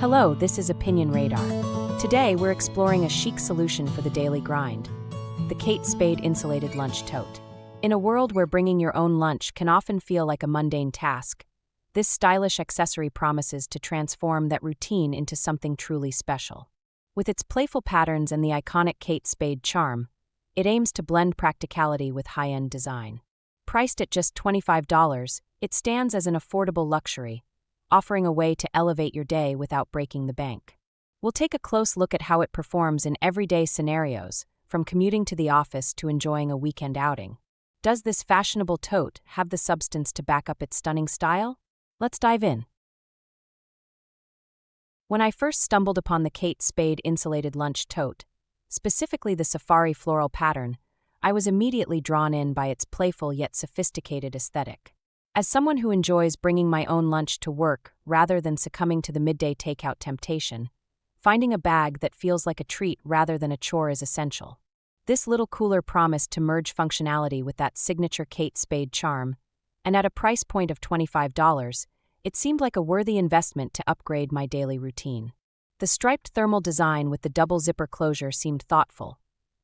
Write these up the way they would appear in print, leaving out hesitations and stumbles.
Hello, this is Opinion Radar. Today, we're exploring a chic solution for the daily grind, the Spade Insulated Lunch Tote. In a world where bringing your own lunch can often feel like a mundane task, this stylish accessory promises to transform that routine into something truly special. With its playful patterns and the iconic Kate Spade charm, it aims to blend practicality with high-end design. Priced at just $25, it stands as an affordable luxury, offering a way to elevate your day without breaking the bank. We'll take a close look at how it performs in everyday scenarios, from commuting to the office to enjoying a weekend outing. Does this fashionable tote have the substance to back up its stunning style? Let's dive in. When I first stumbled upon the Kate Spade Insulated Lunch Tote, specifically the safari floral pattern, I was immediately drawn in by its playful yet sophisticated aesthetic. As someone who enjoys bringing my own lunch to work rather than succumbing to the midday takeout temptation, finding a bag that feels like a treat rather than a chore is essential. This little cooler promised to merge functionality with that signature Kate Spade charm, and at a price point of $25, it seemed like a worthy investment to upgrade my daily routine. The striped thermal design with the double zipper closure seemed thoughtful,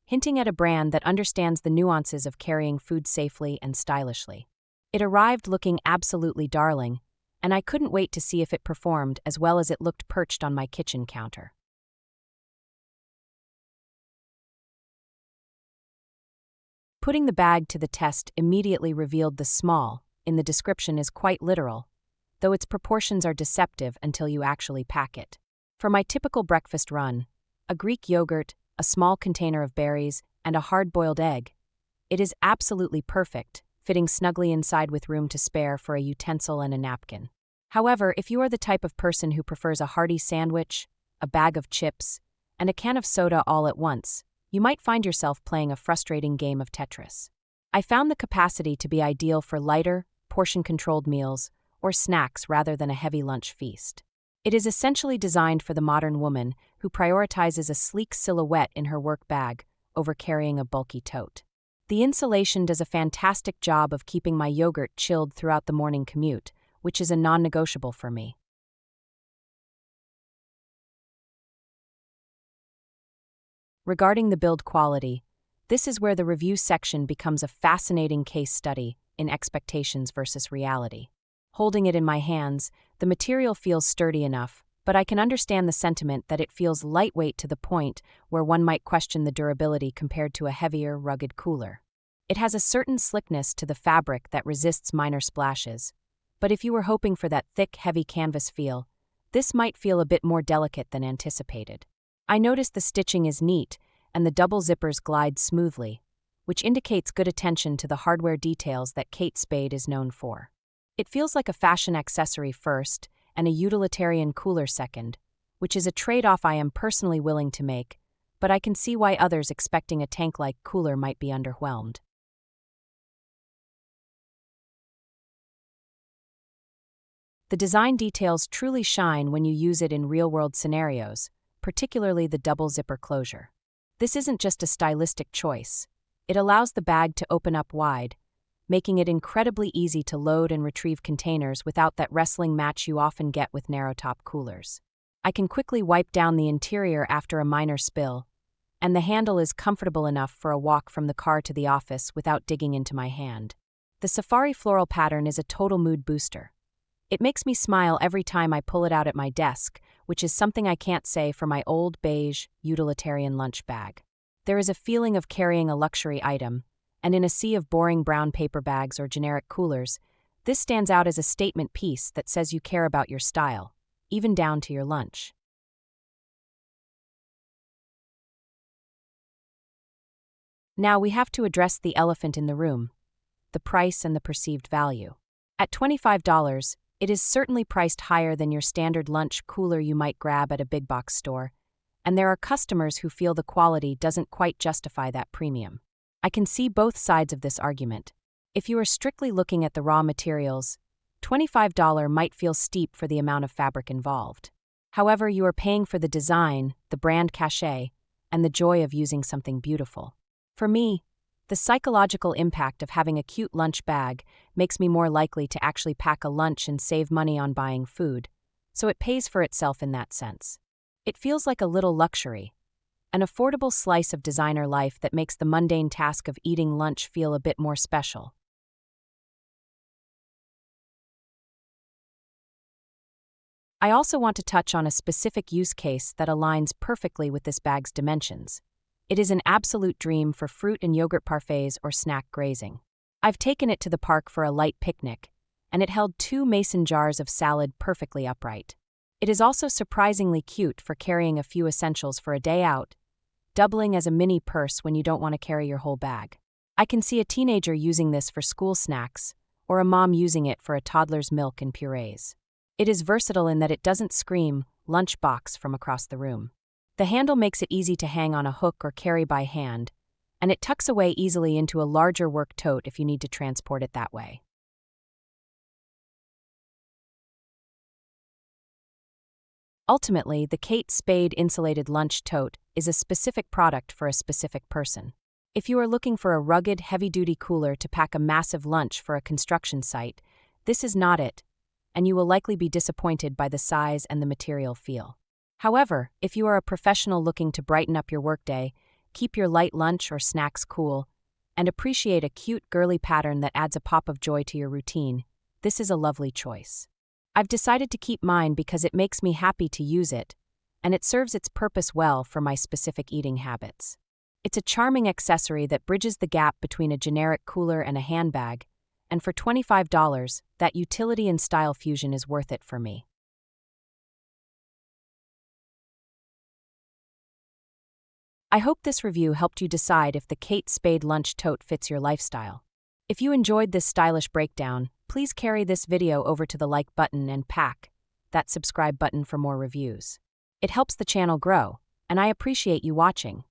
hinting at a brand that understands the nuances of carrying food safely and stylishly. It arrived looking absolutely darling, and I couldn't wait to see if it performed as well as it looked perched on my kitchen counter. Putting the bag to the test immediately revealed the small, in the description is quite literal, though its proportions are deceptive until you actually pack it. For my typical breakfast run, a Greek yogurt, a small container of berries, and a hard-boiled egg, it is absolutely perfect, fitting snugly inside with room to spare for a utensil and a napkin. However, if you are the type of person who prefers a hearty sandwich, a bag of chips, and a can of soda all at once, you might find yourself playing a frustrating game of Tetris. I found the capacity to be ideal for lighter, portion-controlled meals or snacks rather than a heavy lunch feast. It is essentially designed for the modern woman who prioritizes a sleek silhouette in her work bag over carrying a bulky tote. The insulation does a fantastic job of keeping my yogurt chilled throughout the morning commute, which is a non-negotiable for me. Regarding the build quality, this is where the review section becomes a fascinating case study in expectations versus reality. Holding it in my hands, the material feels sturdy enough, but I can understand the sentiment that it feels lightweight to the point where one might question the durability compared to a heavier, rugged cooler. It has a certain slickness to the fabric that resists minor splashes, but if you were hoping for that thick, heavy canvas feel, this might feel a bit more delicate than anticipated. I noticed the stitching is neat and the double zippers glide smoothly, which indicates good attention to the hardware details that Kate Spade is known for. It feels like a fashion accessory first and a utilitarian cooler second, which is a trade-off I am personally willing to make, but I can see why others expecting a tank-like cooler might be underwhelmed. The design details truly shine when you use it in real-world scenarios, particularly the double zipper closure. This isn't just a stylistic choice. It allows the bag to open up wide, making it incredibly easy to load and retrieve containers without that wrestling match you often get with narrow-top coolers. I can quickly wipe down the interior after a minor spill, and the handle is comfortable enough for a walk from the car to the office without digging into my hand. The safari floral pattern is a total mood booster. It makes me smile every time I pull it out at my desk, which is something I can't say for my old beige, utilitarian lunch bag. There is a feeling of carrying a luxury item, and in a sea of boring brown paper bags or generic coolers, this stands out as a statement piece that says you care about your style, even down to your lunch. Now we have to address the elephant in the room, the price and the perceived value. At $25, it is certainly priced higher than your standard lunch cooler you might grab at a big box store, and there are customers who feel the quality doesn't quite justify that premium. I can see both sides of this argument. If you are strictly looking at the raw materials, $25 might feel steep for the amount of fabric involved. However, you are paying for the design, the brand cachet, and the joy of using something beautiful. For me, the psychological impact of having a cute lunch bag makes me more likely to actually pack a lunch and save money on buying food, so it pays for itself in that sense. It feels like a little luxury, an affordable slice of designer life that makes the mundane task of eating lunch feel a bit more special. I also want to touch on a specific use case that aligns perfectly with this bag's dimensions. It is an absolute dream for fruit and yogurt parfaits or snack grazing. I've taken it to the park for a light picnic, and it held 2 mason jars of salad perfectly upright. It is also surprisingly cute for carrying a few essentials for a day out, doubling as a mini purse when you don't want to carry your whole bag. I can see a teenager using this for school snacks, or a mom using it for a toddler's milk and purees. It is versatile in that it doesn't scream lunchbox from across the room. The handle makes it easy to hang on a hook or carry by hand, and it tucks away easily into a larger work tote if you need to transport it that way. Ultimately, the Kate Spade Insulated Lunch Tote is a specific product for a specific person. If you are looking for a rugged, heavy-duty cooler to pack a massive lunch for a construction site, this is not it, and you will likely be disappointed by the size and the material feel. However, if you are a professional looking to brighten up your workday, keep your light lunch or snacks cool, and appreciate a cute, girly pattern that adds a pop of joy to your routine, this is a lovely choice. I've decided to keep mine because it makes me happy to use it, and it serves its purpose well for my specific eating habits. It's a charming accessory that bridges the gap between a generic cooler and a handbag, and for $25, that utility and style fusion is worth it for me. I hope this review helped you decide if the Kate Spade Lunch Tote fits your lifestyle. If you enjoyed this stylish breakdown, please carry this video over to the like button and pack that subscribe button for more reviews. It helps the channel grow, and I appreciate you watching.